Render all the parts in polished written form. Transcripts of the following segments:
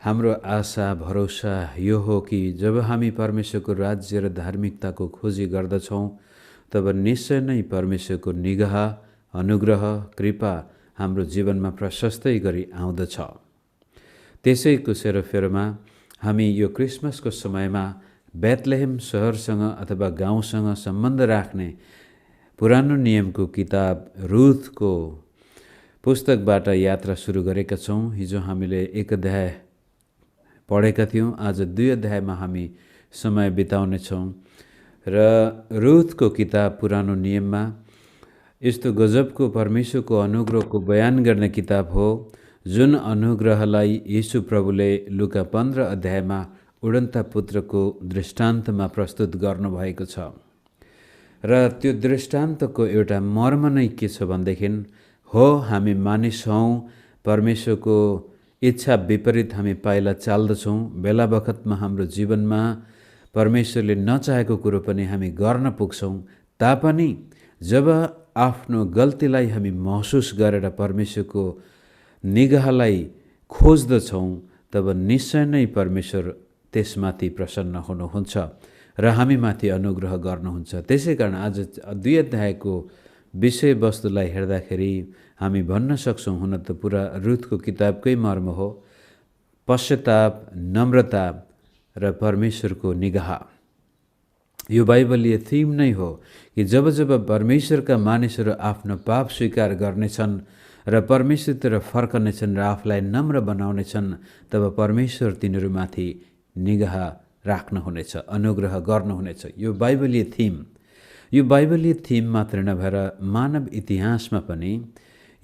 हाम्रो आशा भरोसा यो हो कि जब हामी परमेश्वरको राज्य र धार्मिकताको खोजी गर्दछौँ तब निश्चय नै परमेश्वरको निगाह, अनुग्रह, कृपा हाम्रो जीवनमा प्रशस्तै गरी आउँदछ। त्यसैको सेरोफेरोमा हामी यो क्रिसमसको समयमा बेथलेहेम सहरसँग अथवा गाउँसँग सम्बन्ध राख्ने पुरानो नियमको किताब रुथको पुस्तकबाट यात्रा सुरु गरेका छौँ। हिजो हामीले 1 अध्याय पढेका थियौँ। आज 2 अध्यायमा हामी समय बिताउनेछौँ र रुथको किताब पुरानो नियममा यस्तो गजबको परमेश्वरको अनुग्रहको बयान गर्ने किताब हो, जुन अनुग्रहलाई यीशु प्रभुले लुका 15 अध्यायमा उडन्ता पुत्रको दृष्टान्तमा प्रस्तुत गर्नुभएको छ। र त्यो दृष्टान्तको एउटा मर्म नै के छ भनेदेखि हो, हामी मानिस हौँ, परमेश्वरको इच्छा विपरीत हामी पाइला चाल्दछौँ। बेला बखतमा हाम्रो जीवनमा परमेश्वरले नचाहेको कुरो पनि हामी गर्न पुग्छौँ। तापनि जब आफ्नो गल्तीलाई हामी महसुस गरेर परमेश्वरको निगाहलाई खोज्दछौँ तब निश्चय नै परमेश्वर त्यसमाथि प्रसन्न हुनुहुन्छ र हामीमाथि अनुग्रह गर्नुहुन्छ। त्यसै कारण आज 2 अध्यायको विषयवस्तुलाई हेर्दाखेरि हामी भन्न सक्छौँ, हुन त पुरा रुथको किताबकै मर्म हो, पश्चाताप, नम्रता र परमेश्वरको निगाह। यो बाइबलीय थिम नै हो कि जब जब परमेश्वरका मानिसहरू आफ्नो पाप स्वीकार गर्नेछन् र परमेश्वरतिर फर्कनेछन् र आफूलाई नम्र बनाउनेछन्, तब परमेश्वर तिनीहरूमाथि निगाह राख्नुहुनेछ, अनुग्रह गर्नुहुनेछ। यो बाइबलीय थिम। यो बाइबलीय थिम मात्र नभएर मानव इतिहासमा पनि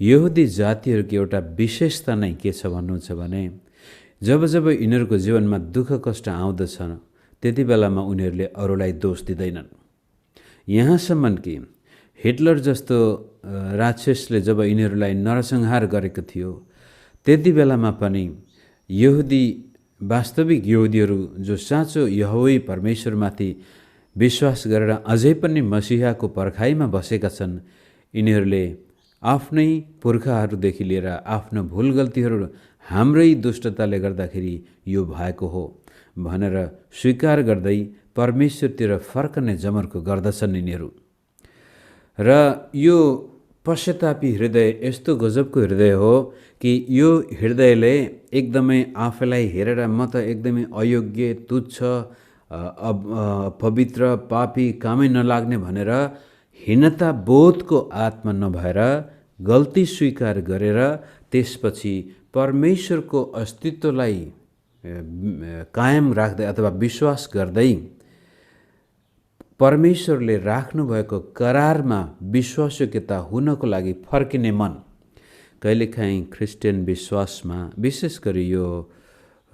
यहुदी जातिहरूको एउटा विशेषता नै के छ भन्नुहुन्छ भने जब जब यिनीहरूको जीवनमा दुःख कष्ट आउँदछ त्यति बेलामा उनीहरूले अरूलाई दोष दिँदैनन्। यहाँसम्म कि हिटलर जस्तो राक्षसले जब यिनीहरूलाई नरसंहार गरेको थियो त्यति बेलामा पनि वास्तविक यहुदीहरू जो साँचो यहोवा परमेश्वरमाथि विश्वास गरेर अझै पनि मसीहाको पर्खाइमा बसेका छन्, यिनीहरूले आफ्नै पुर्खाहरूदेखि लिएर आफ्नो भुल गल्तीहरू हाम्रै दुष्टताले गर्दाखेरि यो भएको हो भनेर स्वीकार गर्दै परमेश्वरतिर फर्कने जमर्को गर्दछन् यिनीहरू। र यो पश्चातापी हृदय यस्तो गजबको हृदय हो कि यो हृदयले एकदमै आफैलाई हेरेर म त एकदमै अयोग्य, तुच्छ, पवित्र, पापी, कामै नलाग्ने भनेर हीनता बोधको आत्मा नभएर गल्ती स्वीकार गरेर त्यसपछि परमेश्वरको अस्तित्वलाई कायम राख्दै अथवा विश्वास गर्दै परमेश्वरले राख्नुभएको करारमा विश्वासयोग्यता हुनको लागि फर्किने मन। कहिलेकाहीँ क्रिस्चियन विश्वासमा विशेष गरी यो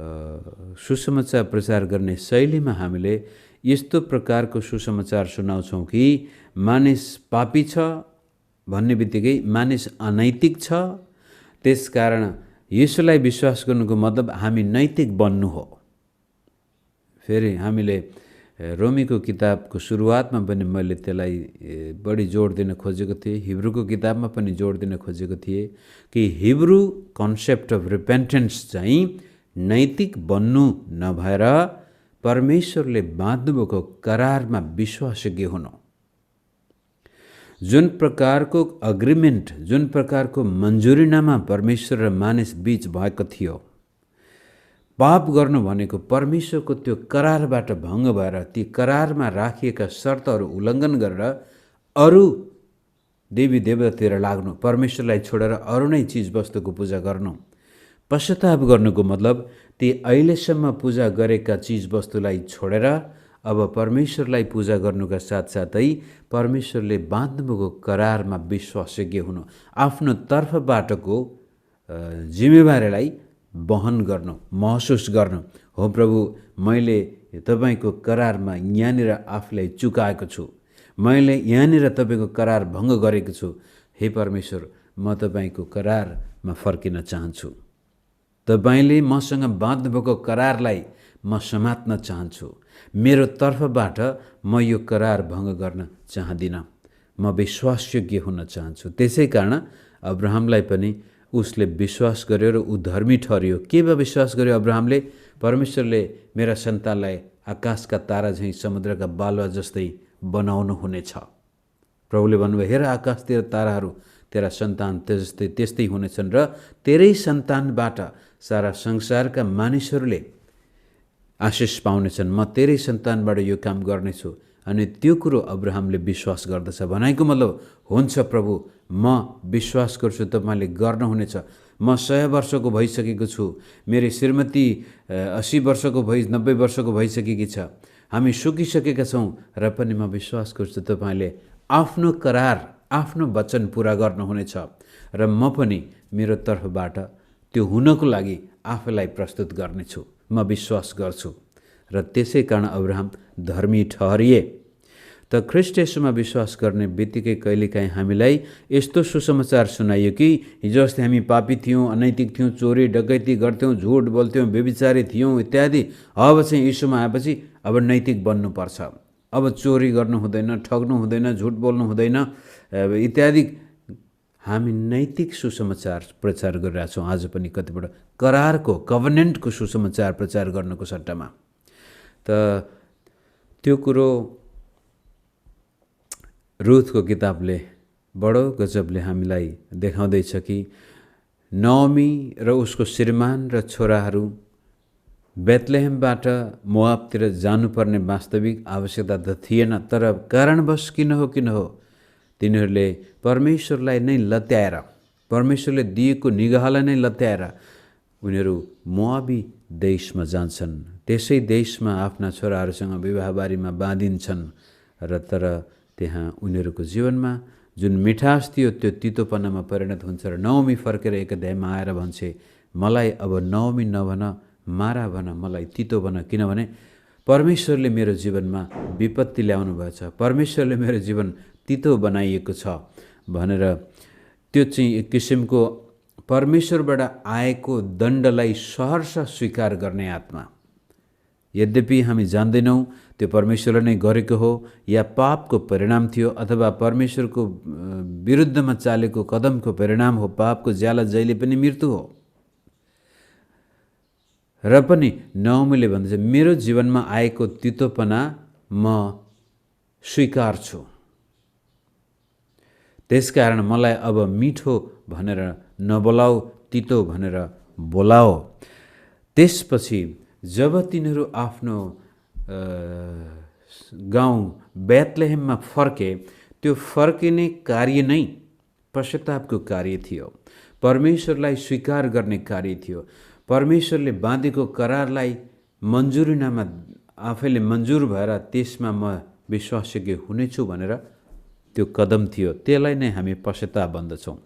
सुसमाचार प्रचार गर्ने शैलीमा हामीले यस्तो प्रकारको सुसमाचार सुनाउँछौँ कि मानिस पापी छ भन्ने बित्तिकै मानिस अनैतिक छ, त्यसकारण यीशुलाई विश्वास गर्नुको मतलब हामी नैतिक बन्नु हो। फेरि हामीले रोमीको किताबको सुरुवातमा पनि मैले त्यसलाई बढी जोड दिन खोजेको थिएँ, हिब्रूको किताबमा पनि जोड दिन खोजेको थिएँ कि हिब्रू कन्सेप्ट अफ रिपेन्टेन्स चाहिँ नैतिक बन्नु नभएर परमेश्वरले बाँध्नुभएको करारमा विश्वासयोग्य हुनु। जुन प्रकारको अग्रिमेन्ट, जुन प्रकारको मन्जुरीनामा परमेश्वर र मानिस बीच भएको थियो, पाप गर्नु भनेको परमेश्वरको त्यो करारबाट भङ्ग भएर ती करारमा राखिएका शर्तहरू उल्लङ्घन गरेर अरू देवी देवतातिर लाग्नु, परमेश्वरलाई छोडेर अरू नै चिजवस्तुको पूजा गर्नु। पश्चाताप गर्नुको मतलब ती अहिलेसम्म पूजा गरेका चिजवस्तुलाई छोडेर अब परमेश्वरलाई पूजा गर्नुका साथसाथै परमेश्वरले बाँध्नुभएको करारमा विश्वासयोग्य हुनु, आफ्नो तर्फबाटको जिम्मेवारीलाई वहन गर्नु, महसुस गर्नु। हो प्रभु, मैले तपाईँको करारमा यहाँनिर आफूलाई चुकाएको छु, मैले यहाँनिर तपाईँको करार भङ्ग गरेको छु। हे परमेश्वर, म तपाईँको करारमा फर्किन चाहन्छु। तपाईँले मसँग बाँध्नुभएको करारलाई म समात्न चाहन्छु। मेरो तर्फबाट म यो करार भङ्ग गर्न चाहदिनँ, म विश्वासयोग्य हुन चाहन्छु। त्यसै कारण अब्राहमलाई पनि उसले विश्वास गर्यो र ऊ धर्मी ठहरियो। केमा विश्वास गर्यो अब्राहमले? परमेश्वरले मेरा सन्तानलाई आकाशका तारा झैँ समुद्रका बालुवा जस्तै बनाउनु हुनेछ। प्रभुले भन्नुभयो, हेर आकाशतिर ताराहरू तेरा सन्तान त्यस्तै हुनेछन् र तेरै सन्तानबाट सारा संसारका मानिसहरूले आशिष पाउनेछन्। म तेरै सन्तानबाट यो काम गर्नेछु। अनि त्यो कुरो अब्राहमले विश्वास गर्दछ। भनाइको मतलब, हुन्छ प्रभु, म विश्वास गर्छु तपाईँले गर्नुहुनेछ। म 100 वर्षको भइसकेको छु, मेरो श्रीमती 80 वर्षको 90 वर्षको भइसकेकी छ, हामी सुकिसकेका छौँ, र पनि म विश्वास गर्छु तपाईँले आफ्नो करार, आफ्नो वचन पुरा गर्नुहुनेछ, र म पनि मेरो तर्फबाट त्यो हुनको लागि आफैलाई प्रस्तुत गर्नेछु। म विश्वास गर्छु। र त्यसै कारण अब्राहम धर्मी ठहरिए। त ख्रीष्ट येशूमा विश्वास गर्ने बित्तिकै कहिलेकाहीँ हामीलाई यस्तो सुसमाचार सुनाइयो कि हिजो अस्ति हामी पापी थियौँ, अनैतिक थियौँ, चोरी डकैती गर्थ्यौँ, झुट बोल्थ्यौँ, व्यभिचारी थियौँ इत्यादि। अब चाहिँ यीशुमा आएपछि अब नैतिक बन्नुपर्छ, अब चोरी गर्नु हुँदैन, ठग्नु हुँदैन, झुट बोल्नु हुँदैन इत्यादि। हामी नैतिक सुसमाचार प्रचार गरिरहेछौँ आज पनि कतिपल्ट करारको, कभनेन्टको सुसमाचार प्रचार गर्नुको सट्टामा। त त्यो कुरो रुथको किताबले बडो गजबले हामीलाई देखाउँदैछ कि नओमी र उसको श्रीमान र छोराहरू बेथलेहेमबाट मोआबतिर जानुपर्ने वास्तविक आवश्यकता त थिएन, तर कारणवश किन हो तिनीहरूले परमेश्वरलाई नै लत्याएर, परमेश्वरले दिएको निगाहलाई नै लत्याएर उनीहरू मोआबी देशमा जान्छन्। त्यसै देशमा आफ्ना छोराहरूसँग विवाहबारीमा बाँधिन्छन्, र तर त्यहाँ उनीहरूको जीवनमा जुन मिठास थियो त्यो तितोपनामा परिणत हुन्छ। र नओमी फर्केर एक अध्यायमा आएर भन्छे, मलाई अब नओमी नभन, मारा भन, मलाई तितो भन, किनभने परमेश्वरले मेरो जीवनमा विपत्ति ल्याउनु भएछ, परमेश्वरले मेरो जीवन तितो बनाइएको छ भनेर त्यो चाहिँ एक किसिमको परमेश्वरबाट आएको दण्डलाई सहर्ष स्वीकार गर्ने आत्मा। यद्यपि हामी जान्दैनौँ त्यो परमेश्वरले नै गरेको हो या पापको परिणाम थियो, अथवा परमेश्वरको विरुद्धमा चालेको कदमको परिणाम हो। पापको ज्याला जहिले पनि मृत्यु हो। र पनि नओमीले भन्दछ, मेरो जीवनमा आएको तितोपना म स्वीकार छु, त्यसकारण मलाई अब मिठो भनेर नबोलाऊ, तितो भनेर बोलाओ। त्यसपछि जब तिनीहरू आफ्नो गाउँ बेथलेहेममा फर्के, त्यो फर्किने कार्य नै पश्चातापको कार्य थियो, परमेश्वरलाई स्वीकार गर्ने कार्य थियो। परमेश्वरले बाँधेको करारलाई मन्जुरीनामा आफैले मन्जुर भएर त्यसमा म विश्वासयोग्य हुनेछु भनेर त्यो कदम थियो। त्यसलाई नै हामी पश्चाताप भन्दछौँ।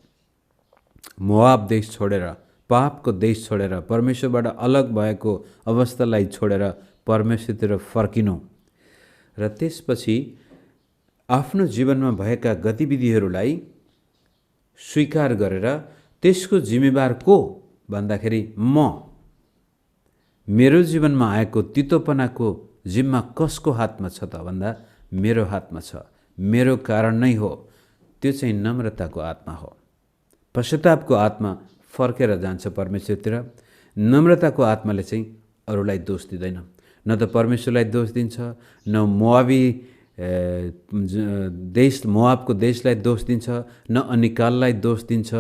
मोआब देश छोडेर, पापको देश छोडेर, परमेश्वरबाट अलग भएको अवस्थालाई छोडेर परमेश्वरतिर फर्किनु, र त्यसपछि आफ्नो जीवनमा भएका गतिविधिहरूलाई स्वीकार गरेर त्यसको जिम्मेवार को भन्दाखेरि मेरो जीवनमा आएको तितोपनाको जिम्मा कसको हातमा छ त भन्दा मेरो हातमा छ, मेरो कारण नै हो। त्यो चाहिँ नम्रताको आत्मा हो। पश्चातापको आत्मा फर्केर जान्छ परमेश्वरतिर। नम्रताको आत्माले चाहिँ अरूलाई दोष दिँदैन, न त परमेश्वरलाई दोष दिन्छ, न मोआबी देश, मोआबको देशलाई दोष दिन्छ, न अनिकाललाई दोष दिन्छ,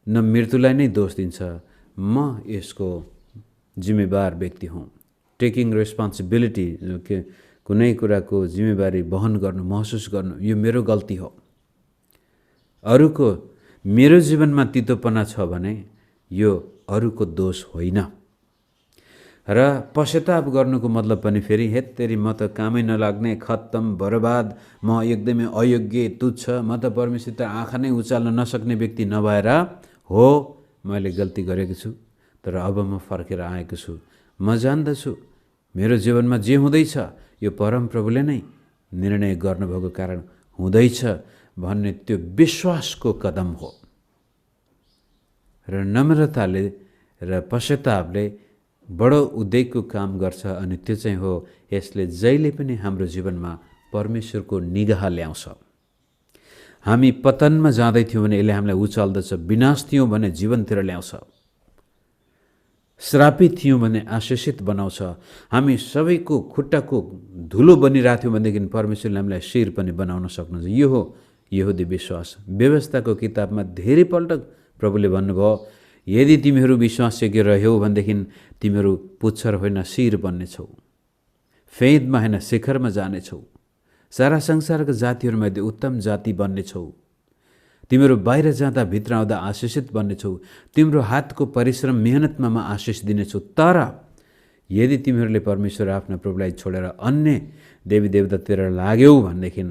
न मृत्युलाई नै दोष दिन्छ। म यसको जिम्मेवार व्यक्ति हुँ। टेकिङ रेस्पोन्सिबिलिटी, कुनै कुराको जिम्मेवारी वहन गर्नु, महसुस गर्नु, यो मेरो गल्ती हो। अरूको मेरो जीवनमा तितोपना छ भने यो अरूको दोष होइन। र पश्चाताप गर्नुको मतलब पनि फेरि हेत्तेरी म त कामै नलाग्ने, खत्तम, बर्बाद, म एकदमै अयोग्य, तुच्छ, म त परमेश्वर त आँखा नै उचाल्न नसक्ने व्यक्ति नभएर हो, मैले गल्ती गरेको छु, तर अब म फर्केर आएको छु। म जान्दछु मेरो जीवनमा जे हुँदैछ यो परमप्रभुले नै निर्णय गर्नुभएको कारण हुँदैछ भन्ने त्यो विश्वासको कदम हो। र नम्रताले र पश्चातापले बडो उद्वेगको काम गर्छ। अनि त्यो चाहिँ हो, यसले जहिले पनि हाम्रो जीवनमा परमेश्वरको निगाह ल्याउँछ। हामी पतनमा जाँदै थियौँ भने यसले हामीलाई उचाल्दछ, विनाश थियौँ भने जीवनतिर ल्याउँछ, श्रापित थियौँ भने आशिषित बनाउँछ। हामी सबैको खुट्टाको धुलो बनिरहेको थियौँ भनेदेखि परमेश्वरले हामीलाई शिर पनि बनाउन सक्नुहुन्छ। यो हो यहुदी विश्वास। व्यवस्थाको किताबमा धेरैपल्ट प्रभुले भन्नुभयो, यदि तिमीहरू विश्वासयोग्य रह्यौ भनेदेखि तिमीहरू पुच्छर होइन शिर बन्नेछौ, फेदमा होइन शिखरमा जानेछौ, सारा संसारका जातिहरूमध्ये उत्तम जाति बन्नेछौ, तिमीहरू बाहिर जाँदा भित्र आउँदा आशिषित बन्नेछौ, तिम्रो हातको परिश्रम मेहनतमा म आशिष दिनेछु। तर यदि तिमीहरूले परमेश्वर आफ्ना प्रभुलाई छोडेर अन्य देवी देवतातिर लाग्यौ भनेदेखि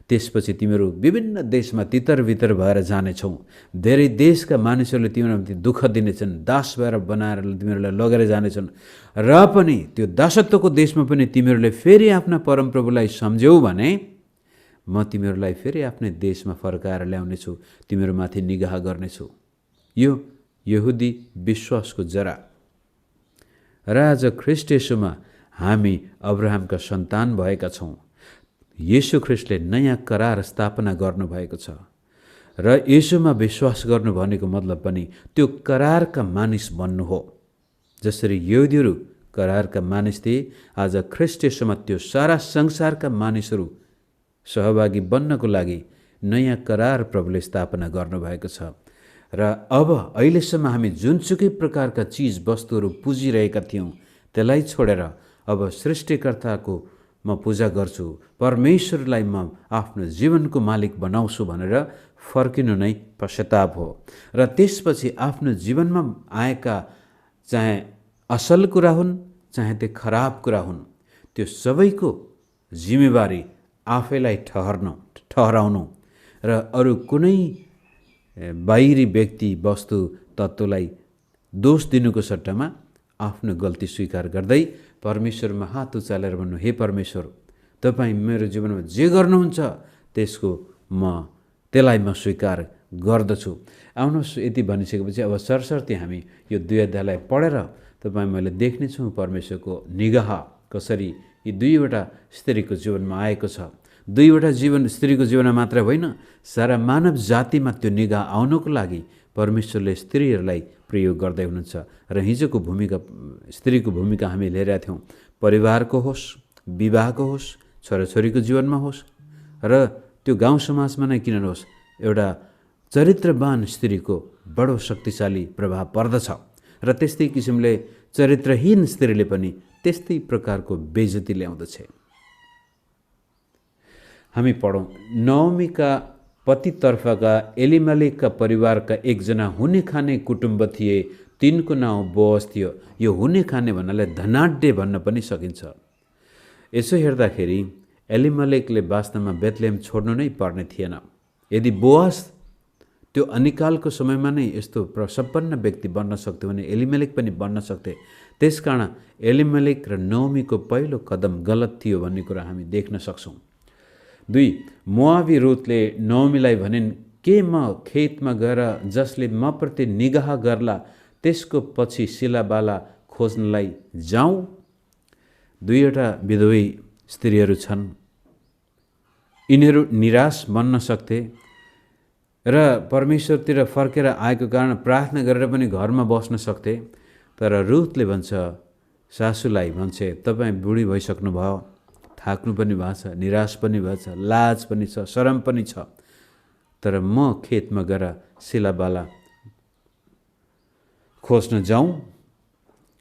त्यसपछि तिमीहरू विभिन्न देशमा तितर बितर भएर जानेछौ। धेरै देशका मानिसहरूले तिमीहरूलाई दुःख दिनेछन्, दास भएर बनाएर तिमीहरूलाई लगेर जानेछन्, र पनि त्यो दासत्वको देशमा पनि तिमीहरूले फेरि आफ्ना परमप्रभुलाई सम्झ्यौ भने म तिमीहरूलाई फेरि आफ्नै देशमा फर्काएर ल्याउनेछु, तिमीहरूमाथि निगाह गर्नेछु। यो यहुदी विश्वासको जरा। र आज ख्रीष्ट येशूमा हामी अब्राहमका सन्तान भएका छौँ। येशू ख्रीष्टले नयाँ करार स्थापना गर्नुभएको छ, र येशूमा विश्वास गर्नु भनेको मतलब पनि त्यो करारका मानिस बन्नु हो। जसरी यहुदीहरू करारका मानिस थिए, आज ख्रीष्ट येशूमा त्यो सारा संसारका मानिसहरू सहभागी बन्नको लागि नयाँ करार प्रभुले स्थापना गर्नुभएको छ। र अब अहिलेसम्म हामी जुनसुकै प्रकारका चिज वस्तुहरू पुजिरहेका थियौँ त्यसलाई छोडेर अब सृष्टिकर्ताको म पूजा गर्छु, परमेश्वरलाई म आफ्नो जीवनको मालिक बनाउँछु भनेर फर्किनु नै पश्चाताप हो। र त्यसपछि आफ्नो जीवनमा आएका चाहे असल कुरा हुन् चाहे त्यो खराब कुरा हुन्, त्यो सबैको जिम्मेवारी आफैलाई ठहराउनु र अरू कुनै बाहिरी व्यक्ति वस्तु तत्त्वलाई दोष दिनुको सट्टामा आफ्नो गल्ती स्वीकार गर्दै परमेश्वरमा हात उचालेर भन्नु, हे परमेश्वर, तपाईँ मेरो जीवनमा जे गर्नुहुन्छ त्यसलाई म स्वीकार गर्दछु। आउनुहोस्, यति भनिसकेपछि अब सरसर्ती हामी यो 2 अध्यायलाई पढेर मैले देख्नेछौँ परमेश्वरको निगाह कसरी यी 2वटा स्त्रीको जीवनमा आएको छ। 2वटा स्त्रीको जीवनमा मात्र होइन, सारा मानव जातिमा त्यो निगाह आउनको लागि परमेश्वरले स्त्रीहरूलाई प्रयोग गर्दै हुनुहुन्छ। र हिजोको स्त्रीको भूमिका हामी लिएका थियौँ, परिवारको होस्, विवाहको होस्, छोराछोरीको जीवनमा होस्, र त्यो गाउँ समाजमा नै किन नहोस्, एउटा चरित्रवान स्त्रीको बडो शक्तिशाली प्रभाव पर्दछ। र त्यस्तै किसिमले चरित्रहीन स्त्रीले पनि त्यस्तै प्रकारको बेइज्जती ल्याउँदछ। हामी पढौँ, नओमीका पतितर्फका एलिमेलेकका परिवारका एकजना हुने खाने कुटुम्ब थिए, तिनको नाउँ बोअज थियो। यो हुने खाने भन्नाले धनाढ्य भन्न पनि सकिन्छ। यसो हेर्दाखेरि एलिमेलेकले वास्तवमा बेथलेहेम छोड्नु नै पर्ने थिएन। यदि बोअज त्यो अनिकालको समयमा नै यस्तो सम्पन्न व्यक्ति बन्न सक्थ्यो भने एलिमेलेक पनि बन्न सक्थे। त्यसकारण एलिमेलेक र नओमीको पहिलो कदम गलत थियो भन्ने कुरा हामी देख्न सक्छौँ। 2, मोआबी रुथले नओमीलाई भनिन्, के म खेतमा गएर जसले म प्रति निगाह गर्ला त्यसको पछि शिलाबाला खोज्नलाई जाउँ? 2वटा विधवी स्त्रीहरू छन्। यिनीहरू निराश बन्न सक्थे र परमेश्वरतिर फर्केर आएको कारण प्रार्थना गरेर पनि घरमा बस्न सक्थे। तर रुथले भन्छ, सासूलाई भन्छ, तपाईँ बुढी भइसक्नु भयो, थाक्नु पनि भएको छ, निराश पनि भएको छ, लाज पनि छ, शरम पनि छ, तर म खेतमा गएर शिलाबाला खोज्न जाउँ।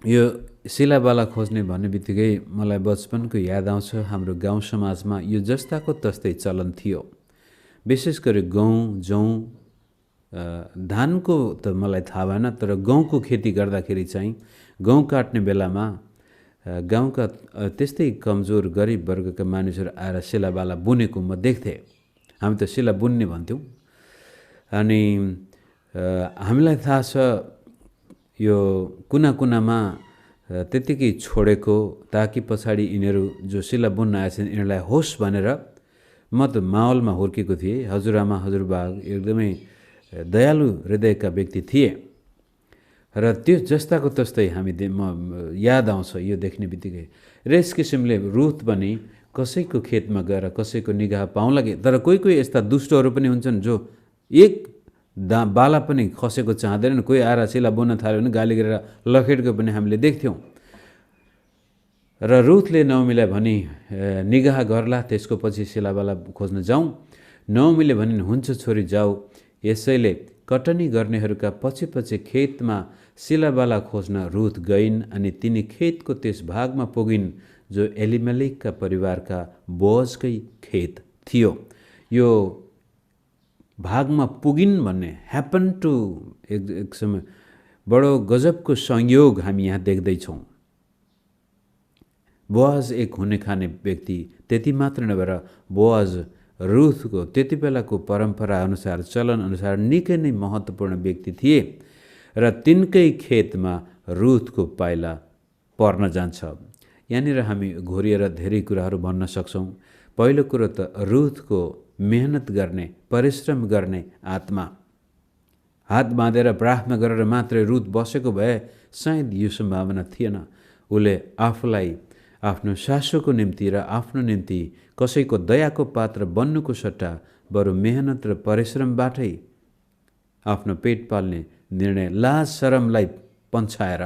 यो शिलाबाला खोज्ने भन्ने बित्तिकै मलाई बचपनको याद आउँछ। हाम्रो गाउँ समाजमा यो जस्ताको तस्तै चलन थियो। विशेष गरी गहुँ, जौ, धानको त मलाई थाहा भएन, तर गहुँको खेती गर्दाखेरि चाहिँ गहुँ काट्ने बेलामा गाउँका त्यस्तै कमजोर गरिब वर्गका मानिसहरू आएर शिलाबाला बुनेको म देख्थेँ। हामी त शिला बुन्ने भन्थ्यौँ। अनि हामीलाई थाहा छ यो कुना कुनामा त्यतिकै छोडेको, ताकि पछाडि यिनीहरू जो शिला बुन्न आएछन् यिनीहरूलाई होस् भनेर। म त माहौलमा हुर्केको थिएँ। हजुरआमा हजुरबा एकदमै दयालु हृदयका व्यक्ति थिए र त्यो जस्ताको तस्तै म याद आउँछ यो देख्ने बित्तिकै। र यस किसिमले रुथ पनि कसैको खेतमा गएर कसैको निगाह पाउला कि। तर कोही कोही यस्ता दुष्टहरू पनि हुन्छन् जो एक बाला पनि खसेको चाहँदैनन्। कोही आएर सिला बोन्न थाल्यो भने गाली गरेर लखेट्को पनि हामीले देख्थ्यौँ। र रुथले नओमीलाई भनी निगाह गर्ला, त्यसको पछि सिलाबाला खोज्न जाउँ। नओमीले भनिन् हुन्छ छोरी जाऊ। यसैले कटनी गर्नेहरूका पछि पछि खेतमा सिलाबाला खोज्न रुथ गइन् अनि तिनी खेतको त्यस भागमा पुगिन् जो एलिमेलेकका परिवारका बोअजकै खेत थियो। यो भागमा पुगिन् भन्ने ह्यापन टु एक समय बडो गजबको संयोग हामी यहाँ देख्दैछौँ। बोअज एक हुने खाने व्यक्ति, त्यति मात्र नभएर बोअज रुथको त्यति बेलाको परम्परा अनुसार चलन अनुसार निकै नै महत्त्वपूर्ण व्यक्ति थिए र तिनकै खेतमा रुथको पाइला पर्न जान्छ। यहाँनिर हामी घोरिएर धेरै कुराहरू भन्न सक्छौँ। पहिलो कुरो त रुथको मेहनत गर्ने, परिश्रम गर्ने आत्मा। हात बाँधेर प्रार्थना गरेर मात्रै रुथ बसेको भए सायद यो सम्भावना थिएन। उसले आफूलाई आफ्नो सासूको निम्ति र आफ्नो निम्ति कसैको दयाको पात्र बन्नुको सट्टा बरु मेहनत र परिश्रमबाटै आफ्नो पेट पाल्ने निर्णय, लाज शरमलाई पन्छाएर,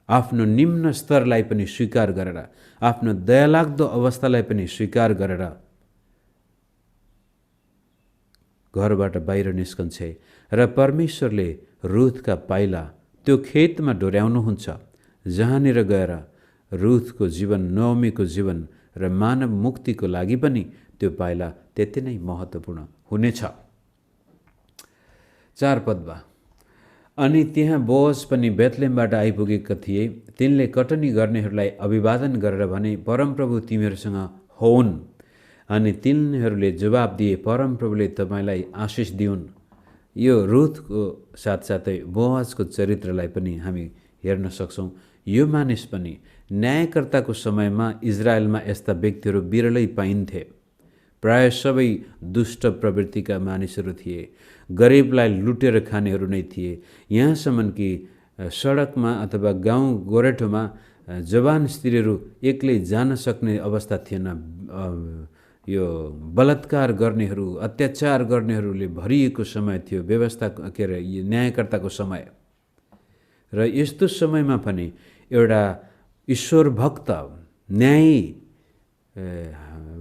आफ्नो निम्न स्तरलाई पनि स्वीकार गरेर, आफ्नो दयालाग्दो अवस्थालाई पनि स्वीकार गरेर घरबाट बाहिर निस्कन्छे र परमेश्वरले रुथका पाइला त्यो खेतमा डोर्याउनुहुन्छ, जहाँनिर गएर रुथको जीवन, नओमीको जीवन र मानव मुक्तिको लागि पनि त्यो पाइला त्यति नै महत्त्वपूर्ण हुनेछ। 4 पदमा अनि त्यहाँ बोअज पनि बेथलेहमबाट आइपुगेका थिए। तिनले कटनी गर्नेहरूलाई अभिवादन गरेर भने परमप्रभु तिमीहरूसँग होउन्। अनि तिनीहरूले जवाब दिए परमप्रभुले तपाईँलाई आशिष दिउन्। यो रुथको साथसाथै बोअजको चरित्रलाई पनि हामी हेर्न सक्छौँ। यो मानिस पनि न्यायकर्ताको समयमा इजरायलमा यस्ता व्यक्तिहरू बिरलै पाइन्थे। प्राय सबै दुष्ट प्रवृत्तिका मानिसहरू थिए, गरिबलाई लुटेर खानेहरू नै थिए। यहाँसम्म कि सडकमा अथवा गाउँ गोरेठोमा जवान स्त्रीहरू एक्लै जान सक्ने अवस्था थिएन। यो बलात्कार गर्नेहरू, अत्याचार गर्नेहरूले भरिएको समय थियो, व्यवस्था के अरे न्यायकर्ताको समय। र यस्तो समयमा पनि एउटा ईश्वर भक्त, न्यायी,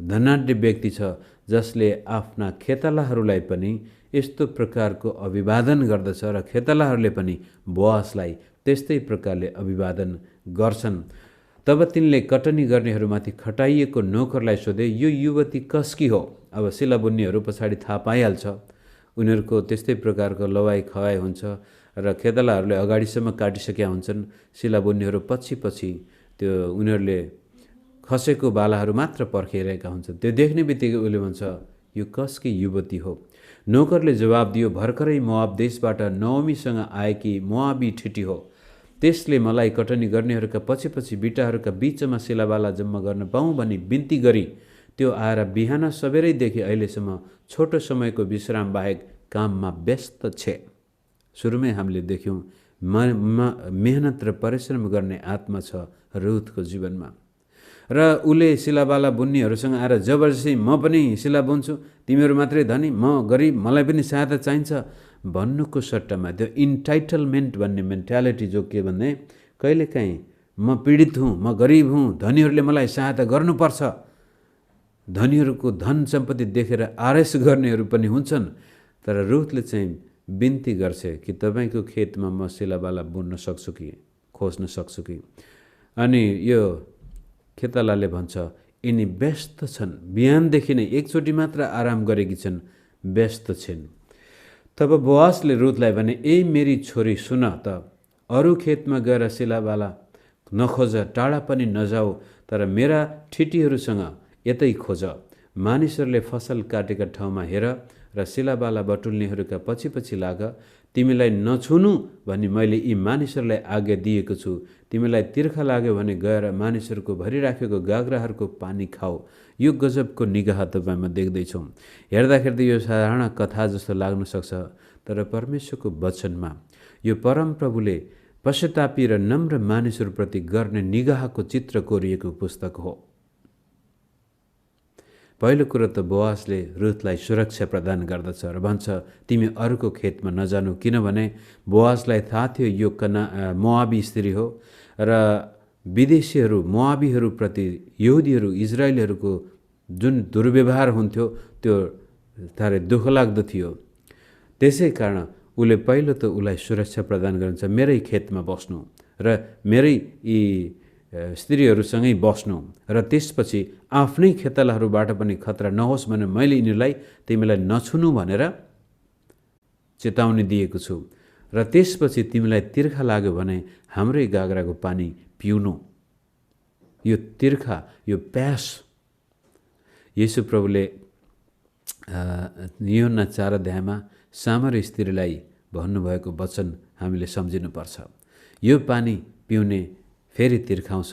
धनाढ्य व्यक्ति छ जसले आफ्ना खेतालाहरूलाई पनि यस्तो प्रकारको अभिवादन गर्दछ र खेतालाहरूले पनि बोअजलाई त्यस्तै प्रकारले अभिवादन गर्छन्। तब तिनले कटनी गर्नेहरूमाथि खटाइएको नोकरलाई सोधे, यो युवती कसकी हो? अब सिला बुन्नेहरू पछाडि थाहा पाइहाल्छ। उनीहरूको त्यस्तै प्रकारको लवाई खवाई हुन्छ र खेतालाहरूले अगाडिसम्म काटिसकेका हुन्छन्। सिला बुन्नेहरू पछि पछि त्यो उनीहरूले खसेको बालाहरू मात्र पर्खिरहेका हुन्छन्। त्यो देख्ने बित्तिकै उसले भन्छ, यो कसकी युवती हो? नोकरले जवाब दियो, भर्खरै मोआब देशबाट नओमीसँग आएकी मोआबी ठिटी हो। त्यसले मलाई कटनी गर्नेहरूका पछि पछि बिटाहरूका बीचमा सिलाबाला जम्मा गर्न पाऊँ भनी बिन्ती गरी त्यो आएर बिहान सबेरैदेखि अहिलेसम्म छोटो समयको विश्राम बाहेक काममा व्यस्त छे। सुरुमै हामीले देख्यौँ मेहनत र परिश्रम गर्ने आत्मा छ रुथको जीवनमा। र उसले सिलाबाला बुन्नीहरूसँग आएर जबरजस्ती म पनि सिला बुन्छु, तिमीहरू मात्रै धनी, म गरिब, मलाई पनि सहायता चाहिन्छ भन्नुको सट्टामा त्यो इन्टाइटलमेन्ट भन्ने मेन्टालिटी जो के भन्ने, कहिलेकाहीँ म पीडित हुँ, म गरिब हुँ, धनीहरूले मलाई सहायता गर्नुपर्छ। धनीहरूको धन सम्पत्ति देखेर आरएस गर्नेहरू पनि हुन्छन्। तर रुथले चाहिँ बिन्ती गर्छ कि तपाईँको खेतमा म सिलाबाला बुन्न सक्छु कि, खोज्न सक्छु कि। अनि यो खेतालाले भन्छ यिनी व्यस्त छन्, बिहानदेखि नै एकचोटि मात्र आराम गरेकी छन्, व्यस्त छिन्। तब बोअजले रुथलाई भने, ए मेरी छोरी सुन त, अरू खेतमा गएर सिलाबाला नखोज, टाढा पनि नजाऊ, तर मेरा ठिटीहरूसँग यतै खोज। मानिसहरूले फसल काटेका ठाउँमा हेर र सिलाबाला बटुल्नेहरूका पछि पछि लाग। तिमीलाई नछुनु भनी मैले यी मानिसहरूलाई आज्ञा दिएको छु। तिमीलाई तिर्खा लाग्यो भने गएर मानिसहरूको भरिराखेको गाग्राहरूको पानी खाऊ। यो गजबको निगाह तपाईँमा देख्दैछौँ। हेर्दाखेरि यो साधारण कथा जस्तो लाग्न सक्छ, तर परमेश्वरको वचनमा यो परमप्रभुले पश्चातापी र नम्र मानिसहरूप्रति गर्ने निगाहको चित्र कोरिएको पुस्तक हो। पहिलो कुरो त बोआजले रुथलाई सुरक्षा प्रदान गर्दछ र भन्छ तिमी अरूको खेतमा नजानु, किनभने बोआजलाई थाहा थियो यो मोआबी स्त्री हो र विदेशीहरू मोआबीहरूप्रति यहुदीहरू इजरायलीहरूको जुन दुर्व्यवहार हुन्थ्यो त्यो साह्रै दुःखलाग्दो थियो। त्यसै कारण उसले पहिलो त उसलाई सुरक्षा प्रदान गर्छ, मेरै खेतमा बस्नु र मेरै यी स्त्रीहरूसँगै बस्नु र त्यसपछि आफ्नै खेतलाहरूबाट पनि खतरा नहोस् भनेर मैले यिनीहरूलाई तिमीलाई नछुनु भनेर चेतावनी दिएको छु र त्यसपछि तिमीलाई तिर्खा लाग्यो भने हाम्रै गाग्राको पानी पिउनु। यो तिर्खा, यो प्यास येशू प्रभुले यूहन्ना 4 अध्यायमा सामरी स्त्रीलाई भन्नुभएको वचन हामीले सम्झिनुपर्छ। यो पानी पिउने फेरि तिर्खाउँछ,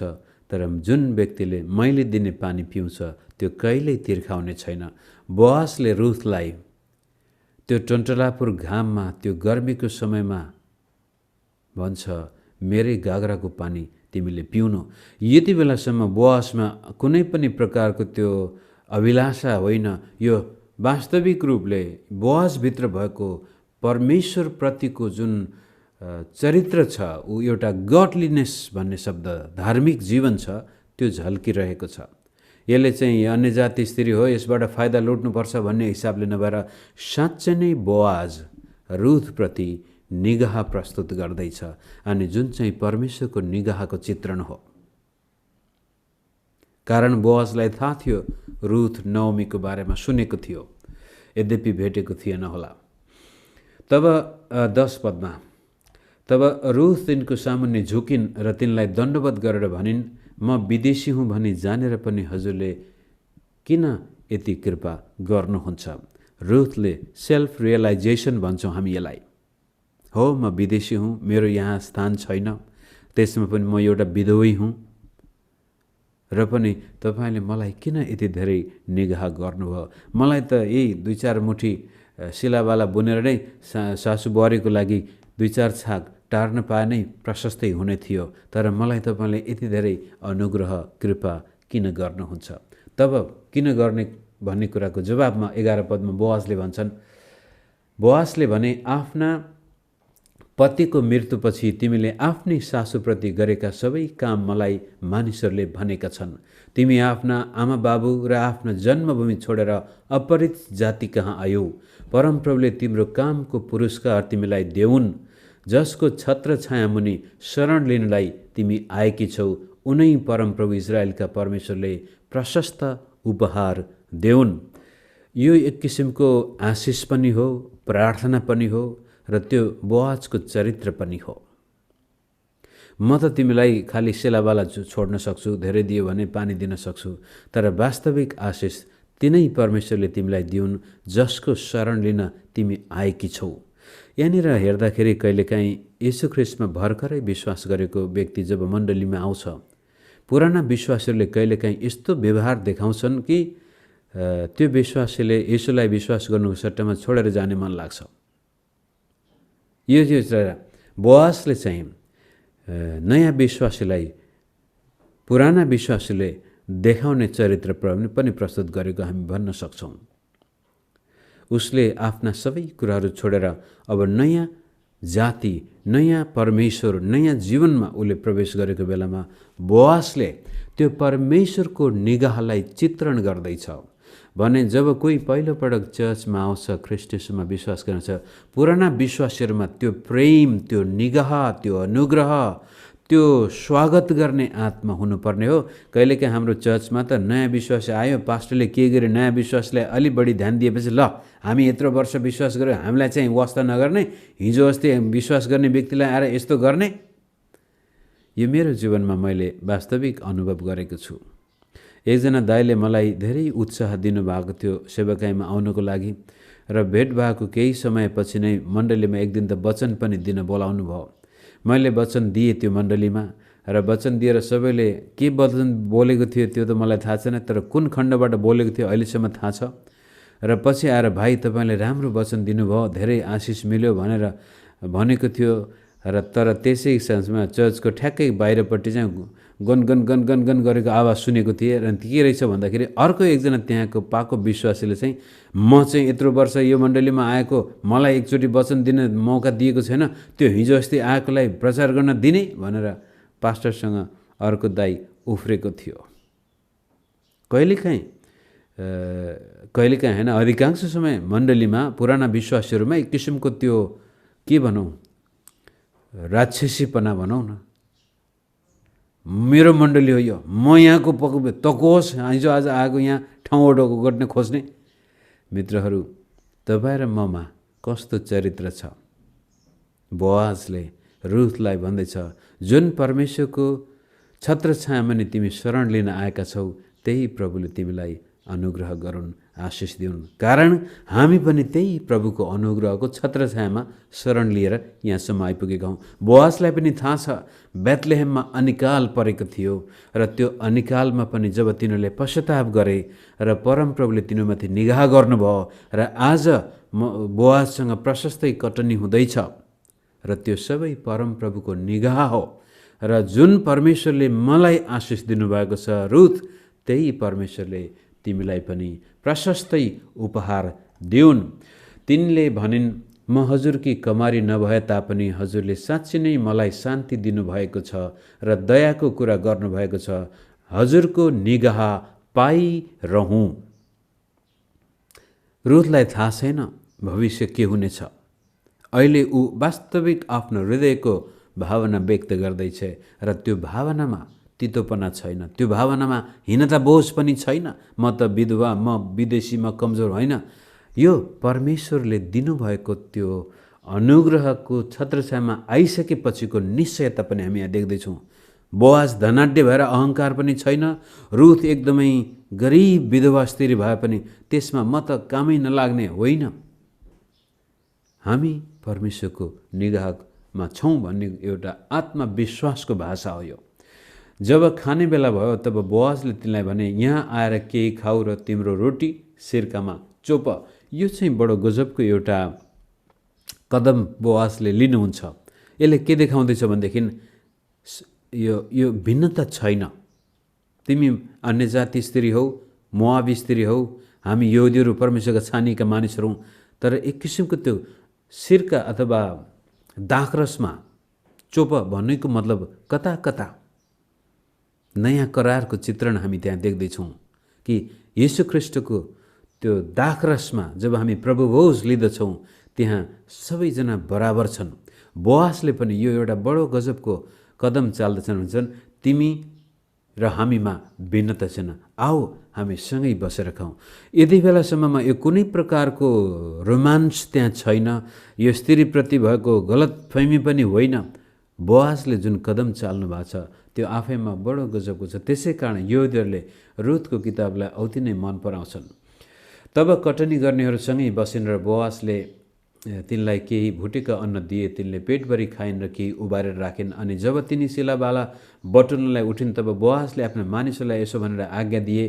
तर जुन व्यक्तिले मैले दिने पानी पिउँछ त्यो कहिल्यै तिर्खाउने छैन। बोआजले रुथलाई त्यो टन्टलापुर घाममा, त्यो गर्मीको समयमा भन्छ मेरै गाग्राको पानी तिमीले पिउनु। यति बेलासम्म बोआजमा कुनै पनि प्रकारको त्यो अभिलाषा होइन, यो वास्तविक रूपले बोआजभित्र भएको परमेश्वरप्रतिको जुन चरित्र छ, ऊ एउटा गडलिनेस भन्ने शब्द, धार्मिक जीवन छ, त्यो झल्किरहेको छ। यसले चाहिँ अन्य जाति स्त्री हो, यसबाट फाइदा लुट्नुपर्छ भन्ने हिसाबले नभएर साँच्चै नै बोआज रुथप्रति निगाह प्रस्तुत गर्दैछ, अनि जुन चाहिँ परमेश्वरको निगाहको चित्रण हो। कारण बोआजलाई थाहा थियो रुथ नओमीको बारेमा सुनेको थियो, यद्यपि भेटेको थिएन होला। तब 10 पदमा, तब रुथ तिनको सामुन्ने झुकिन् र तिनलाई दण्डवत गरेर भनिन्, म विदेशी हुँ भनी जानेर पनि हजुरले किन यति कृपा गर्नुहुन्छ। रुथले सेल्फ रियलाइजेसन भन्छौँ हामी यसलाई। हो, म विदेशी हुँ, मेरो यहाँ स्थान छैन, त्यसमा पनि म एउटा विधवै हुँ, र पनि तपाईँले मलाई किन यति धेरै निगाह गर्नुभयो। मलाई त यही 2-4 मुठी सिलावाला बुनेर नै सासु बुहारीको लागि 2-4 छाक टार्न पाए नै प्रशस्तै हुने थियो, तर मलाई तपाईँले यति धेरै अनुग्रह कृपा किन गर्नुहुन्छ। तब किन गर्ने भन्ने कुराको जवाबमा 11 पदमा बोआजले भन्छन्, बोआजले भने आफ्ना पतिको मृत्युपछि तिमीले आफ्नै सासूप्रति गरेका सबै काम मलाई मानिसहरूले भनेका छन्। तिमी आफ्ना आमा बाबु र आफ्नो जन्मभूमि छोडेर अपरिचित जाति कहाँ आयौ। परमप्रभुले तिम्रो कामको पुरस्कार तिमीलाई देऊन्। जसको छत्र छाया मुनि शरण लिनलाई तिमी आएकी छौ, उनै परमप्रभु इजरायलका परमेश्वरले प्रशस्त उपहार देऊन्। यो एक किसिमको आशिष पनि हो, प्रार्थना पनि हो, र त्यो बोआजको चरित्र पनि हो। म त तिमीलाई खाली सेलावाला छोड्न सक्छु, धेरै दियो भने पानी दिन सक्छु, तर वास्तविक आशिष तिनै परमेश्वरले तिमीलाई दिउन् जसको शरण लिन तिमी आएकी छौ। यहाँनिर हेर्दाखेरि कहिलेकाहीँ येशू ख्रीष्टमा भर्खरै विश्वास गरेको व्यक्ति जब मण्डलीमा आउँछ, पुराना विश्वासीहरूले कहिलेकाहीँ यस्तो व्यवहार देखाउँछन् कि त्यो विश्वासीले येशूलाई विश्वास गर्नुको सट्टामा छोडेर जाने मन लाग्छ। यो बोआजले चाहिँ नयाँ विश्वासीलाई पुराना विश्वासीले देखाउने चरित्र पनि प्रस्तुत गरेको हामी भन्न सक्छौँ। उसले आफ्ना सबै कुराहरू छोडेर अब नयाँ जाति, नयाँ परमेश्वर, नयाँ जीवनमा उसले प्रवेश गरेको बेलामा बोआजले त्यो परमेश्वरको निगाहलाई चित्रण गर्दैछ भने जब कोही पहिलोपटक चर्चमा आउँछ, ख्रीष्ट येशूमा विश्वास गर्छ, पुराना विश्वासीहरूमा त्यो प्रेम, त्यो निगाह, त्यो अनुग्रह, त्यो स्वागत गर्ने आत्मा हुनुपर्ने हो। कहिलेकाहीँ हाम्रो चर्चमा त नयाँ विश्वासी आयो, पास्टरले के गरे, नयाँ विश्वासलाई अलि बढी ध्यान दिएपछि ल हामी यत्रो वर्ष विश्वास गऱ्यौँ, हामीलाई चाहिँ वास्ता नगर्ने, हिजो अस्ति विश्वास गर्ने व्यक्तिलाई आएर यस्तो गर्ने। यो मेरो जीवनमा मैले वास्तविक अनुभव गरेको छु। एकजना दाइले मलाई धेरै उत्साह दिनुभएको थियो सेवाकाईमा आउनको लागि, र भेट भएको केही समयपछि नै मण्डलीमा एक दिन त वचन पनि दिन बोलाउनु भयो। मैले वचन दिएँ त्यो मण्डलीमा, र वचन दिएर सबैले के वचन बोलेको थियो त्यो त मलाई थाहा छैन, तर कुन खण्डबाट बोलेको थियो अहिलेसम्म थाहा छ। र पछि आएर भाइ तपाईँले राम्रो वचन दिनुभयो, धेरै आशिष मिल्यो भनेर भनेको थियो। र तर त्यसै साँझमा चर्चको ठ्याक्कै बाहिरपट्टि चाहिँ gun gun gun gun gun गरेको आवाज सुनेको थिएँ। र के रहेछ भन्दाखेरि अर्को एकजना त्यहाँको पाको विश्वासीले चाहिँ म चाहिँ यत्रो वर्ष यो मण्डलीमा आएको, मलाई एकचोटि वचन दिन मौका दिएको छैन, त्यो हिजो अस्ति आएकोलाई प्रचार गर्न दिने भनेर पास्टरसँग अर्को दाइ उफ्रेको थियो। कहिलेकाहीँ होइन, अधिकांश समय मण्डलीमा पुराना विश्वासीहरूमा एक किसिमको त्यो के भनौँ, राक्षसीपना भनौँ न। मेरो मण्डली हो यो, म यहाँको तको होस्, हिजो आज आएको यहाँ ठाउँ ओडोको गर्न खोज्ने। मित्रहरू, तपाईँ र ममा कस्तो चरित्र छ? बोआजले रुथलाई भन्दैछ, जुन परमेश्वरको छत्रछायामा नि तिमी शरण लिन आएका छौ, त्यही प्रभुले तिमीलाई अनुग्रह गरून्, आशिष दिउन्। कारण हामी पनि त्यही प्रभुको अनुग्रहको छत्रछायामा शरण लिएर यहाँसम्म आइपुगेका हौँ। बोआजलाई पनि थाहा छ बेथलेहेममा अनिकाल परेको थियो, र त्यो अनिकालमा पनि जब तिनीहरूले पश्चाताप गरे र परमप्रभुले तिनीमाथि निगाह गर्नुभयो, र आज बोआजसँग प्रशस्तै कटनी हुँदैछ, र त्यो सबै परमप्रभुको निगाह हो। र जुन परमेश्वरले मलाई आशिष दिनुभएको छ रुथ, त्यही परमेश्वरले तिमीलाई पनि प्रशस्तै उपहार दिउन्। तिनले भनिन्, म हजुरकी कमारी नभए तापनि हजुरले साँच्चै नै मलाई शान्ति दिनुभएको छ र दयाको कुरा गर्नुभएको छ। हजुरको निगाह पाइरहँ। रुथलाई थाहा छैन भविष्य के हुनेछ। अहिले ऊ वास्तविक आफ्नो हृदयको भावना व्यक्त गर्दैछ, र त्यो भावनामा तितोपना छैन, त्यो भावनामा हीनता बोझ पनि छैन। म त विधवा, म विदेशी, म कमजोर होइन। यो परमेश्वरले दिनुभएको त्यो अनुग्रहको छत्रछायामा आइसकेपछिको निश्चयता पनि हामी यहाँ देख्दैछौँ। बोआज धनाढ्य भएर अहङ्कार पनि छैन। रुथ एकदमै गरिब विधवा स्त्री भए पनि त्यसमा म त कामै नलाग्ने होइन। हामी परमेश्वरको निगाहमा छौँ भन्ने एउटा आत्मविश्वासको भाषा हो यो। जब खाने बेला भयो तब बोआजले तिनलाई भने, यहाँ आएर केही खाऊ र तिम्रो रोटी सिर्कामा चोप। यो चाहिँ बडो गजबको एउटा कदम बोआजले लिनुहुन्छ। यसले के देखाउँदैछ भनेदेखि यो भिन्नता छैन। तिमी अन्य जाति स्त्री हौ, मोआबी स्त्री हौ, हामी यहुदीहरू परमेश्वरका छानिएका मानिसहरू हौँ, तर एक किसिमको त्यो सिर्का अथवा दाखरसमा चोप भन्नेको मतलब कता कता नयाँ करारको चित्रण हामी त्यहाँ देख्दैछौँ कि येशू ख्रीष्टको त्यो दाखरसमा जब हामी प्रभुभोज लिँदछौँ त्यहाँ सबैजना बराबर छन्। बोआजले पनि यो एउटा बडो गजबको कदम चाल्दछन्, भन्छन् तिमी र हामीमा भिन्नता छैन, आओ हामी सँगै बसेर खाउँ। यति बेलासम्ममा यो कुनै प्रकारको रोमान्स त्यहाँ छैन, यो स्त्रीप्रति भएको गलतफहमी पनि होइन। बोआजले जुन कदम चाल्नु भएको छ त्यो आफैमा बडो गजबको छ। त्यसै कारण यहुदीहरूले रुथको किताबलाई औधी नै मन पराउँछन्। तब कटनी गर्नेहरूसँगै बसिन् र बोआजले तिनलाई केही भुटेका अन्न दिए। तिनले पेटभरि खाइन् र केही उबारेर राखिन्। अनि जब तिनी सिलाबाला बटुल्नलाई उठिन् तब बोआजले आफ्ना मानिसहरूलाई यसो भनेर आज्ञा दिए,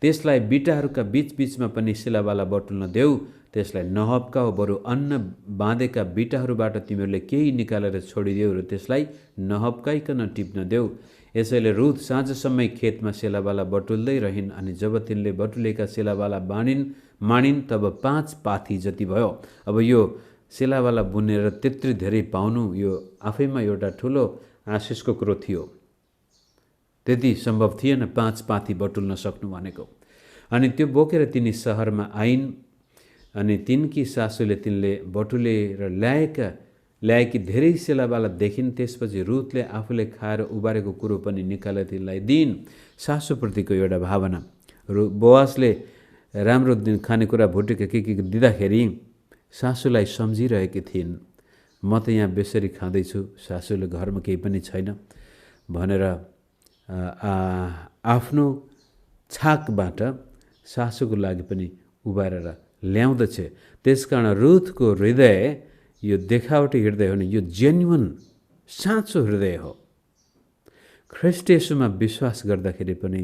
त्यसलाई बिटाहरूका बीचबीचमा पनि सिलाबाला बटुल्न देऊ, त्यसलाई नहप्काऊ, बरु अन्न बाँधेका बिटाहरूबाट तिमीहरूले केही निकालेर छोडिदेऊ र त्यसलाई नहप्काइकन टिप्न देऊ। यसैले रुथ साँझसम्मै खेतमा सिलाबाला बटुल्दै रहिन्। अनि जब तिनले बटुलेका सिलाबाला मानिन् तब 5 पाथी जति भयो। अब यो सिलाबाला बुनेर त्यत्रै धेरै पाउनु यो आफैमा एउटा ठुलो आशिषको कुरो थियो। त्यति सम्भव थिएन 5 पाथी बटुल्न सक्नु भनेको। अनि त्यो बोकेर तिनी सहरमा आइन्। अनि तिनकी सासूले तिनले बटुलेर ल्याएकी धेरै सिलाबाला देखिन्। त्यसपछि रुथले आफूले खाएर उबारेको कुरो पनि निकालेर तिनलाई दिइन्। सासूप्रतिको एउटा भावना। बोआजले राम्रो खानेकुरा भुटेका के दिँदाखेरि सासूलाई सम्झिरहेकी थिइन्, म त यहाँ बेसरी खाँदैछु, सासूले घरमा केही पनि छैन भनेर आफ्नो छाकबाट सासूको लागि पनि उबारेर ल्याउँदछ। त्यसकारण रुथको हृदय यो देखावटी हृदय हो, यो जेन्युन साँचो हृदय हो। ख्रीष्ट येशूमा विश्वास गर्दाखेरि पनि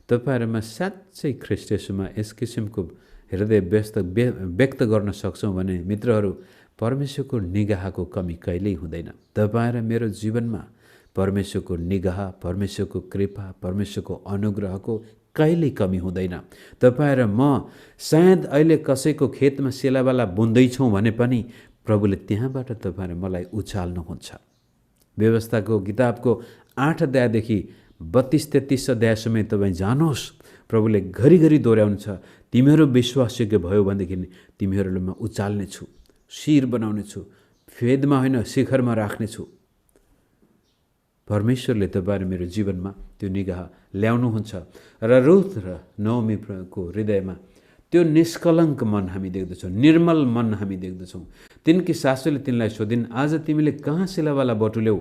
तपाईहरुमा साँच्चै ख्रीष्ट येशूमा यस किसिमको हृदय व्यक्त गर्न सक्छौं भने मित्रहरू, परमेश्वरको निगाहको कमी कहिल्यै हुँदैन। तपाईँ र मेरो जीवनमा परमेश्वरको निगाह, परमेश्वरको कृपा, परमेश्वरको अनुग्रहको कहिल्यै कमी हुँदैन। तपाईँ र म सायद अहिले कसैको खेतमा सिलाबाला बुन्दैछौँ भने पनि प्रभुले त्यहाँबाट तपाईँ र मलाई उचाल्नुहुन्छ। व्यवस्थाको किताबको 8 अध्यायदेखि 32-33 अध्यायसम्म तपाईँ जानुहोस्। प्रभुले घरिघरि दोहोऱ्याउनुहुन्छ, तिमीहरू विश्वासयोग्य भयो भनेदेखि तिमीहरूलाई म उचाल्नेछु, शिर बनाउनेछु, फेदमा होइन शिखरमा राख्नेछु। परमेश्वरले तपाईँ र मेरो जीवनमा त्यो निगाह ल्याउनुहुन्छ र रुथ र नओमीको हृदयमा त्यो निष्कलङ्क मन हामी देख्दछौँ, निर्मल मन हामी देख्दछौँ। तिनकी सासूले तिनलाई सोधिन्, आज तिमीले कहाँ सिलावाला बटुल्यौ?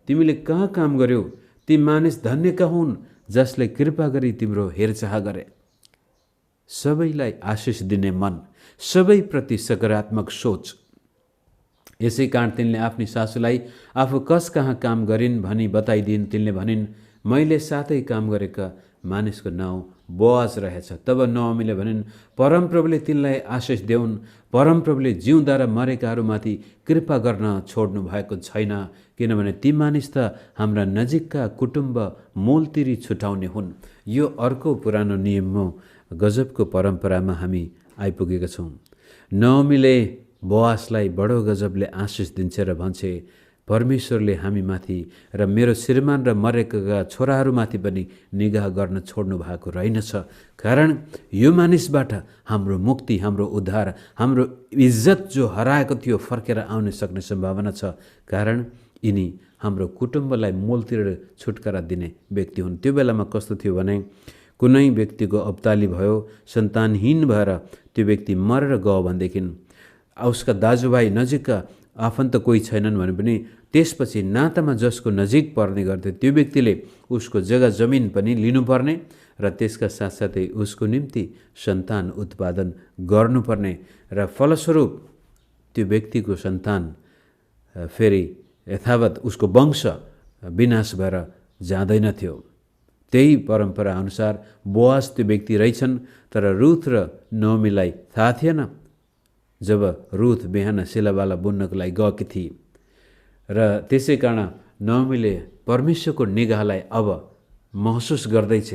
तिमीले कहाँ काम गर्यौ? ती मानिस धन्यका हुन् जसले कृपा गरी तिम्रो हेरचाह गरे। सबैलाई आशिष दिने मन, सबैप्रति सकारात्मक सोच। यसै कारण तिनले आफ्नी सासूलाई आफू कस कहाँ काम गरिन् भनी बताइदिन्। तिनले भनिन्, मैले साथै काम गरेका मानिसको नाउँ बोआज रहेछ। तब नओमीले भनिन्, परमप्रभुले तिनलाई आशिष देऊन्। परमप्रभुले जिउँदा र मरेकाहरूमाथि कृपा गर्न छोड्नु भएको छैन, किनभने ती मानिस त हाम्रा नजिकका कुटुम्ब मोलतिरी छुटाउने हुन्। यो अर्को पुरानो नियम हो, गजबको परम्परामा हामी आइपुगेका छौँ। नओमीले बोआजलाई बडो गजबले आशिष दिन्छ र भन्छे, परमेश्वरले हामीमाथि र मेरो श्रीमान र मरेका छोराहरूमाथि पनि निगाह गर्न छोड्नु भएको रहेनछ। कारण यो मानिसबाट हाम्रो मुक्ति, हाम्रो उद्धार, हाम्रो इज्जत जो हराएको थियो फर्केर आउन सक्ने सम्भावना छ। कारण यिनी हाम्रो कुटुम्बलाई मोलतिर छुटकारा दिने व्यक्ति हुन्। त्यो बेलामा कस्तो थियो भने कुनै व्यक्तिको अब्ताली भयो, सन्तानहीन भएर त्यो व्यक्ति मरेर गयो भनेदेखि उसका दाजुभाइ नजिकका आफन्त कोही छैनन् भने पनि त्यसपछि नातामा जसको नजिक पर्ने गर्थ्यो त्यो व्यक्तिले उसको जग्गा जमिन पनि लिनुपर्ने र त्यसका साथसाथै उसको निम्ति सन्तान उत्पादन गर्नुपर्ने र फलस्वरूप त्यो व्यक्तिको सन्तान फेरि यथावत उसको वंश विनाश भएर जाँदैन थियो। त्यही परम्परा अनुसार बोआज त्यो व्यक्ति रहेछन्। तर रुथ र नओमीलाई थाहा थिएन जब रुथ बिहान सिलावाला बुन्नको लागि गएकी थिए। र त्यसै कारण नओमीले परमेश्वरको निगाहलाई अब महसुस गर्दैछ।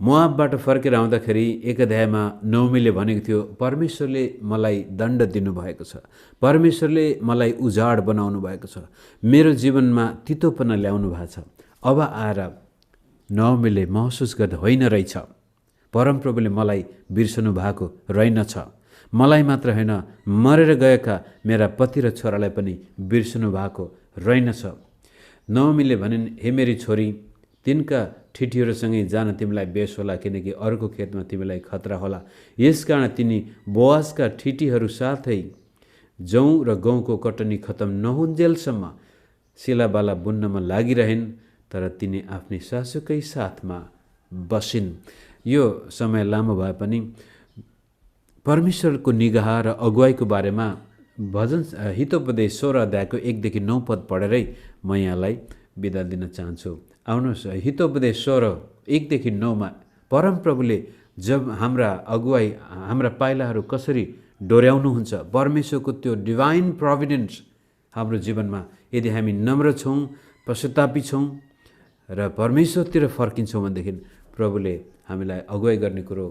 मोआबबाट फर्केर आउँदाखेरि 1 अध्यायमा नओमीले भनेको थियो, परमेश्वरले मलाई दण्ड दिनुभएको छ, परमेश्वरले मलाई उजाड बनाउनु भएको छ, मेरो जीवनमा तितोपना ल्याउनु भएको छ। अब आएर नओमीले महसुस गर्दा होइन रहेछ, परमप्रभुले मलाई बिर्सनु भएको रहेनछ। मलाई मात्र होइन, मरेर गएका मेरा पति र छोरालाई पनि बिर्सनु भएको रहेनछ। नओमीले भनिन्, हे मेरी छोरी, तिनका ठिटीहरूसँगै जान तिमीलाई बेस होला, किनकि अर्को खेतमा तिमीलाई खतरा होला। यसकारण तिनी बोआजका ठिटीहरू साथै जौँ र गहुँको कटनी खतम नहुन्जेलसम्म सिलाबाला बुन्नमा लागिरहन्, तर तिनी आफ्नी सासूकै साथमा बसिन्। यो समय लामो भए पनि परमेश्वरको निगाह र अगुवाईको बारेमा भजन हितोपदेश 16 अध्यायको 1 देखि 9 पद पढेरै म यहाँलाई बिदा दिन चाहन्छु। आउनुहोस्, हितोपदेश 16 1 देखि 9 मा परमप्रभुले जब हाम्रा अगुवाई, हाम्रा पाइलाहरू कसरी डोर्याउनुहुन्छ, परमेश्वरको त्यो डिभाइन प्रोभिडेन्स हाम्रो जीवनमा यदि हामी नम्र छौँ, पश्चातापी छौँ र परमेश्वरतिर फर्किन्छौँ भनेदेखि प्रभुले हामीलाई अगुवाई गर्ने कुरो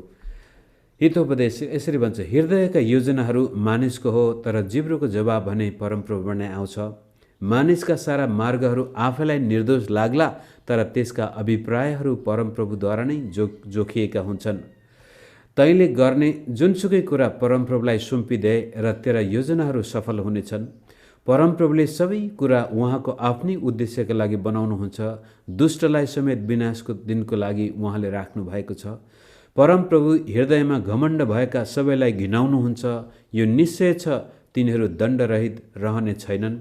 हितोपदेश यसरी भन्छ, हृदयका योजनाहरू मानिसको हो, तर जिब्रोको जवाब भने परमप्रभुबाट नै आउँछ। मानिसका सारा मार्गहरू आफैलाई निर्दोष लाग्ला, तर त्यसका अभिप्रायहरू परमप्रभुद्वारा नै जोखिएका हुन्छन्। तैँले गर्ने जुनसुकै कुरा परमप्रभुलाई सुम्पिदे र तेरा योजनाहरू सफल हुनेछन्। परमप्रभुले सबै कुरा उहाँको आफ्नै उद्देश्यका लागि बनाउनुहुन्छ। दुष्टलाई समेत विनाशको दिनको लागि उहाँले राख्नु भएको छ। परमप्रभु हृदयमा घमण्ड भएका सबैलाई घिनाउनुहुन्छ। यो निश्चय छ, तिनीहरू दण्डरहित रहने छैनन्।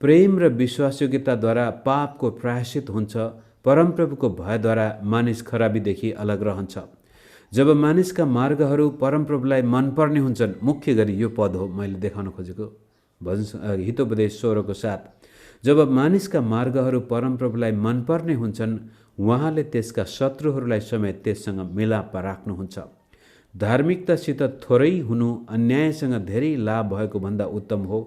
प्रेम र विश्वासयोग्यताद्वारा पापको प्रायश्चित हुन्छ। परमप्रभुको भयद्वारा मानिस खराबीदेखि अलग रहन्छ। जब मानिसका मार्गहरू परमप्रभुलाई मनपर्ने हुन्छन्, मुख्य गरी यो पद हो मैले देखाउन खोजेको, भजन हितोपदेश 16 7। जब मानिसका मार्गहरू परमप्रभुलाई मनपर्ने हुन्छन्, उहाँले त्यसका शत्रुहरूलाई समेत त्यससँग मिलाप राख्नुहुन्छ। धार्मिकतासित थोरै हुनु अन्यायसँग धेरै लाभ भएको भन्दा उत्तम हो।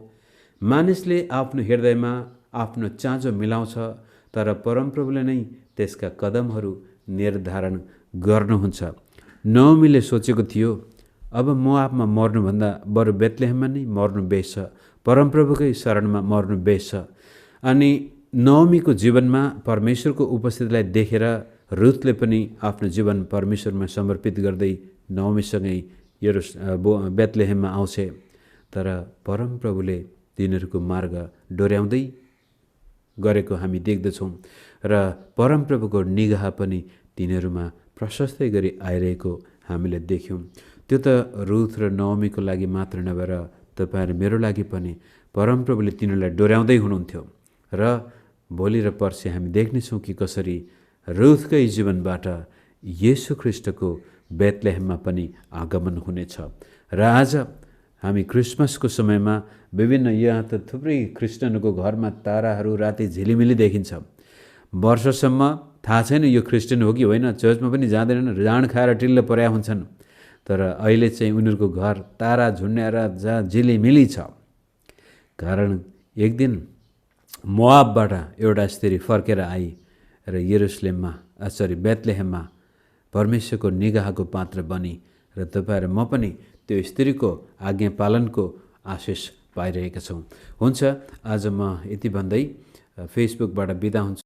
मानिसले आफ्नो हृदयमा आफ्नो चाँजो मिलाउँछ, तर परमप्रभुले नै त्यसका कदमहरू निर्धारण गर्नुहुन्छ। नओमीले सोचेको थियो, अब मोआबमा मर्नुभन्दा बरु बेथलेहेममा नै मर्नु बेस छ, परमप्रभुकै शरणमा मर्नु बेस छ। अनि नओमीको जीवनमा परमेश्वरको उपस्थितिलाई देखेर रुथले पनि आफ्नो जीवन परमेश्वरमा समर्पित गर्दै नओमीसँगै बेथलेहेममा आउँछे। तर परमप्रभुले तिनीहरूको मार्ग डोर्याउँदै गरेको हामी देख्दछौँ र परमप्रभुको निगाह पनि तिनीहरूमा प्रशस्तै गरी आइरहेको हामीले देख्यौँ। त्यो त रुथ र नओमीको लागि मात्र नभएर तपाईँ र मेरो लागि पनि परमप्रभुले तिनीहरूलाई डोर्याउँदै हुनुहुन्थ्यो। र भोलि र पर्सि हामी देख्नेछौँ कि कसरी रुथकै जीवनबाट येशू ख्रीष्टको बेथलेहेममा पनि आगमन हुनेछ। र आज हामी क्रिसमसको समयमा विभिन्न यहाँ त थुप्रै क्रिस्चियनहरूको घरमा ताराहरू राति झिलिमिली देखिन्छ। वर्षसम्म थाहा छैन यो क्रिस्चियन हो कि होइन, चर्चमा पनि जाँदैनन्, जाँड खाएर टिल्ल पर्या हुन्छन्। तर अहिले चाहिँ उनीहरूको घर तारा झुन्ड्याएर जहाँ झिलिमिली छ। कारण एक दिन मोआबबाट एउटा स्त्री फर्केर आई र यरुशलेममा बेथलेहेममा परमेश्वरको निगाहको पात्र बनी र तपाईँ र म पनि त्यो स्त्रीको आज्ञा पालनको आशिष पाइरहेका छौँ। हुन्छ, आज म यति भन्दै फेसबुकबाट बिदा हुन्छु।